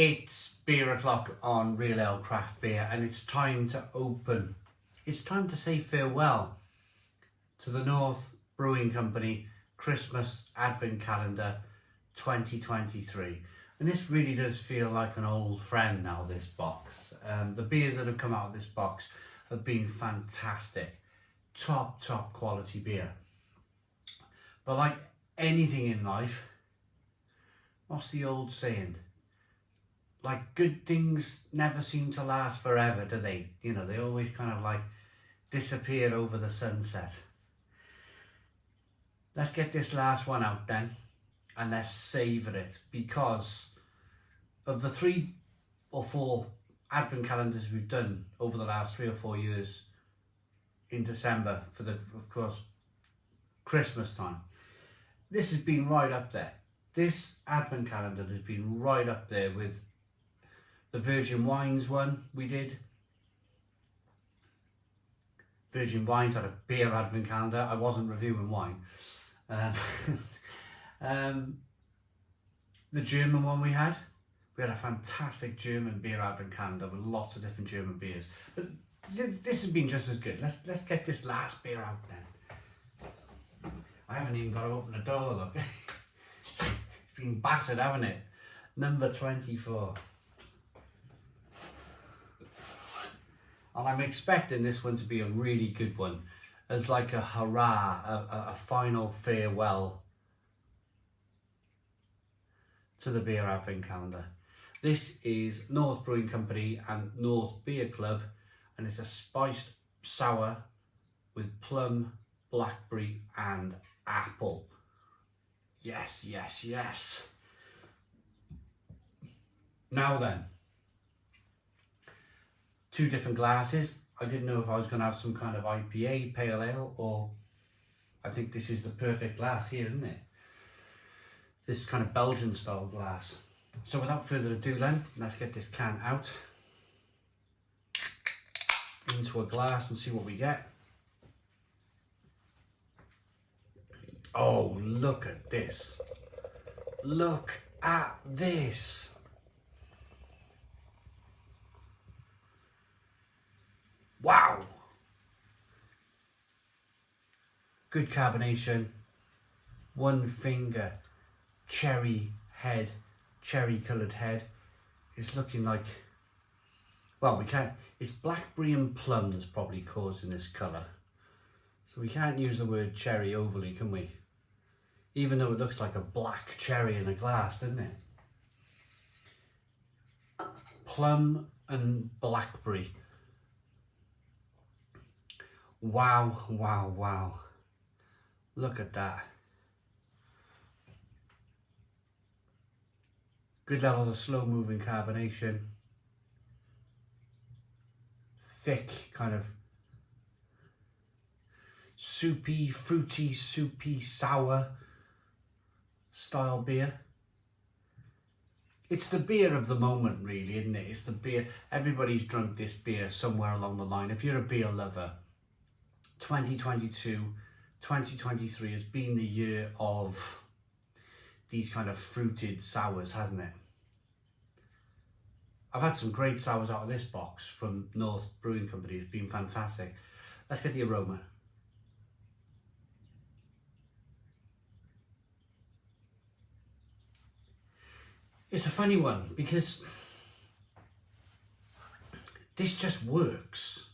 It's beer o'clock on Real Ale Craft Beer, and it's time to open. It's time to say farewell to the North Brewing Company Christmas Advent Calendar 2023. And this really does feel like an old friend now, this box. The beers that have come out of this box have been fantastic. Top quality beer. But like anything in life, what's the old saying? Like, good things never seem to last forever, do they? You know, they always kind of like disappear over the sunset. Let's get this last one out then, and let's savour it, because of the 3 or 4 Advent calendars we've done over the last 3 or 4 years in December for the, of course, Christmas time. This has been right up there. This Advent calendar has been right up there with the Virgin Wines one we did. Virgin Wines had a beer Advent calendar. I wasn't reviewing wine. The German one we had a fantastic German beer Advent calendar with lots of different German beers. But this has been just as good. Let's get this last beer out then. I haven't even got to open the door, look. It's been battered, haven't it? Number 24. And I'm expecting this one to be a really good one, as like a hurrah, a final farewell to the beer Advent calendar. This is North Brewing Company and North Beer Club, and it's a spiced sour with plum, blackberry and apple. Yes, yes, yes. Now then, 2 different glasses. I didn't know if I was going to have some kind of IPA, pale ale, or I think this is the perfect glass here, isn't it? This kind of Belgian style glass. So without further ado then, let's get this can out into a glass and see what we get. Oh, look at this. Look at this. Wow. Good carbonation. 1 finger cherry head, cherry coloured head. It's looking like, well, we can't, it's blackberry and plum that's probably causing this colour. So we can't use the word cherry overly, can we? Even though it looks like a black cherry in a glass, doesn't it? Plum and blackberry. Wow, wow, wow. Look at that. Good levels of slow moving carbonation. Thick, kind of soupy, fruity, soupy, sour style beer. It's the beer of the moment, really, isn't it? It's the beer. Everybody's drunk this beer somewhere along the line. If you're a beer lover, 2022, 2023 has been the year of these kind of fruited sours, hasn't it? I've had some great sours out of this box from North Brewing Company. It's been fantastic. Let's get the aroma. It's a funny one because this just works.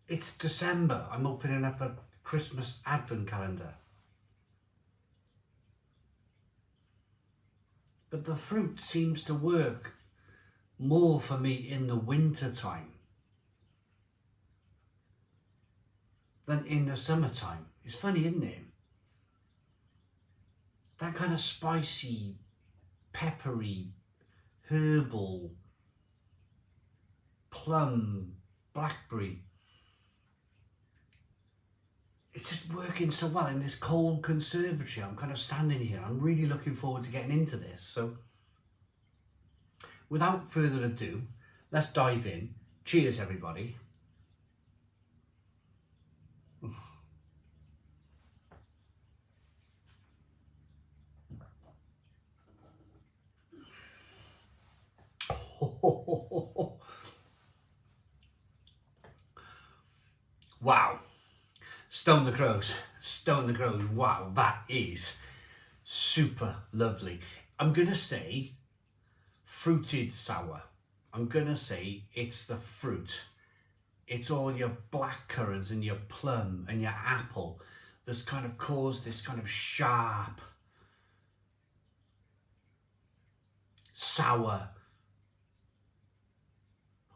It's December. I'm opening up a Christmas Advent calendar. But the fruit seems to work more for me in the winter time than in the summertime. It's funny, isn't it? That kind of spicy, peppery, herbal, plum, blackberry. It's just working so well in this cold conservatory. I'm kind of standing here. I'm really looking forward to getting into this. So without further ado, let's dive in. Cheers, everybody. Wow. Stone the Crows. Stone the Crows. Wow, that is super lovely. I'm going to say fruited sour. I'm going to say it's the fruit. It's all your black currants and your plum and your apple that's kind of caused this kind of sharp, sour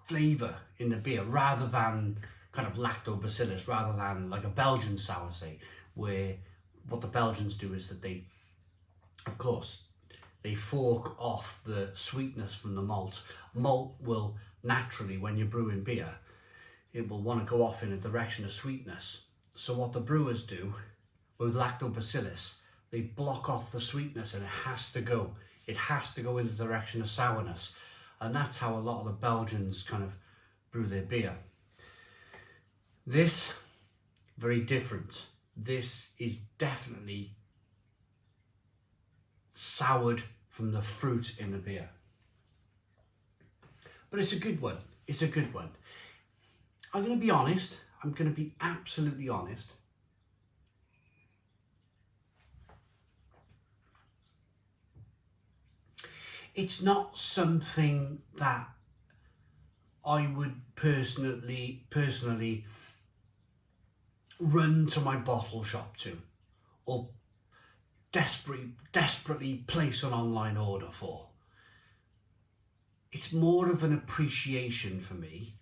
flavour in the beer, rather than kind of lactobacillus, rather than like a Belgian sour, say, where what the Belgians do is that they, of course, they fork off the sweetness from the malt. Malt will naturally, when you're brewing beer, it will want to go off in a direction of sweetness. So what the brewers do with lactobacillus, they block off the sweetness and it has to go. It has to go in the direction of sourness. And that's how a lot of the Belgians kind of brew their beer. This, very different. This is definitely soured from the fruit in the beer. But it's a good one. It's a good one. I'm going to be honest. I'm going to be absolutely honest. It's not something that I would personally run to my bottle shop to, or desperately place an online order for. It's more of an appreciation for me.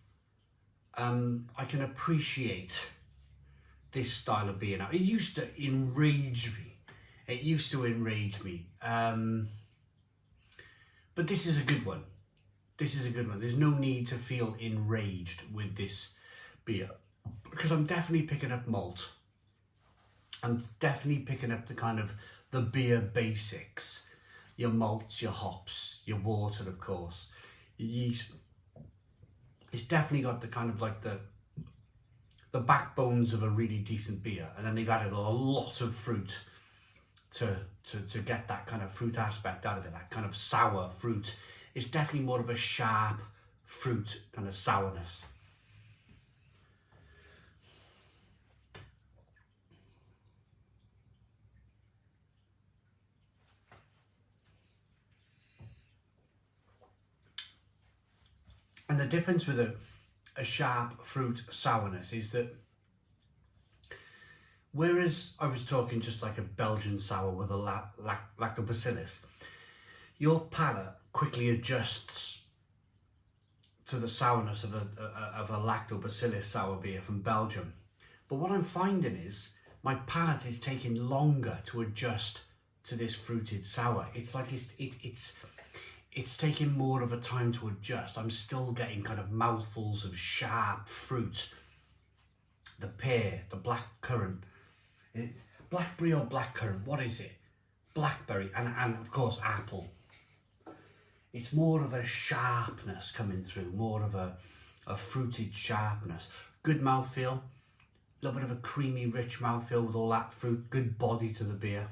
I can appreciate this style of beer now. It used to enrage me. But this is a good one. There's no need to feel enraged with this beer, because I'm definitely picking up malt. I'm definitely picking up the kind of the beer basics. Your malts, your hops, your water, of course, your yeast. It's definitely got the kind of like the backbones of a really decent beer, and then they've added a lot of fruit to get that kind of fruit aspect out of it, that kind of sour fruit. It's definitely more of a sharp fruit kind of sourness. And the difference with a sharp fruit sourness is that whereas I was talking just like a Belgian sour with a lactobacillus, your palate quickly adjusts to the sourness of a lactobacillus sour beer from Belgium. But what I'm finding is my palate is taking longer to adjust to this fruited sour. It's like it's taking more of a time to adjust. I'm still getting kind of mouthfuls of sharp fruit. The pear, the black currant, blackberry or blackcurrant, what is it? Blackberry and of course apple. It's more of a sharpness coming through, more of a fruited sharpness. Good mouthfeel, a little bit of a creamy, rich mouthfeel with all that fruit, good body to the beer.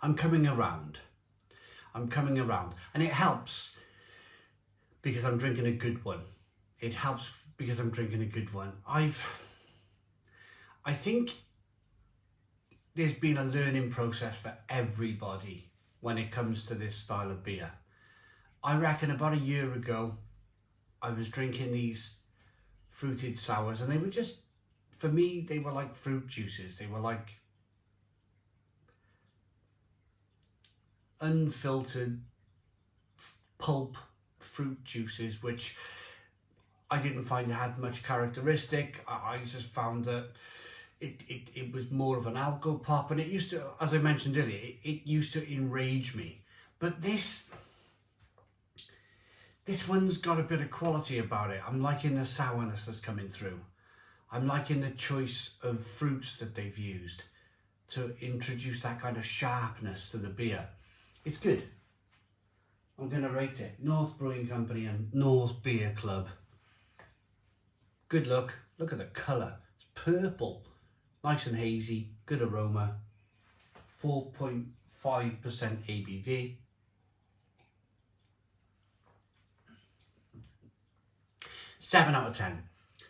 I'm coming around, and it helps because I'm drinking a good one. It helps because I'm drinking a good one. I think there's been a learning process for everybody when it comes to this style of beer. I reckon about a year ago, I was drinking these fruited sours, and they were just, for me, they were like fruit juices. They were like unfiltered pulp fruit juices, which I didn't find had much characteristic. I just found that it was more of an alcohol pop, and it used to, as I mentioned earlier, it used to enrage me. But this one's got a bit of quality about it. I'm liking the sourness that's coming through. I'm liking the choice of fruits that they've used to introduce that kind of sharpness to the beer. It's good. I'm going to rate it. North Brewing Company and North Beer Club. Good look. Look at the colour. It's purple, nice and hazy, good aroma, 4.5% ABV. 7 out of 10.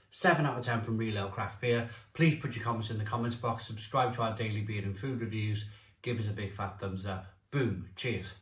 7 out of 10 from Real Ale Craft Beer. Please put your comments in the comments box. Subscribe to our daily beer and food reviews. Give us a big fat thumbs up. Boom. Cheers.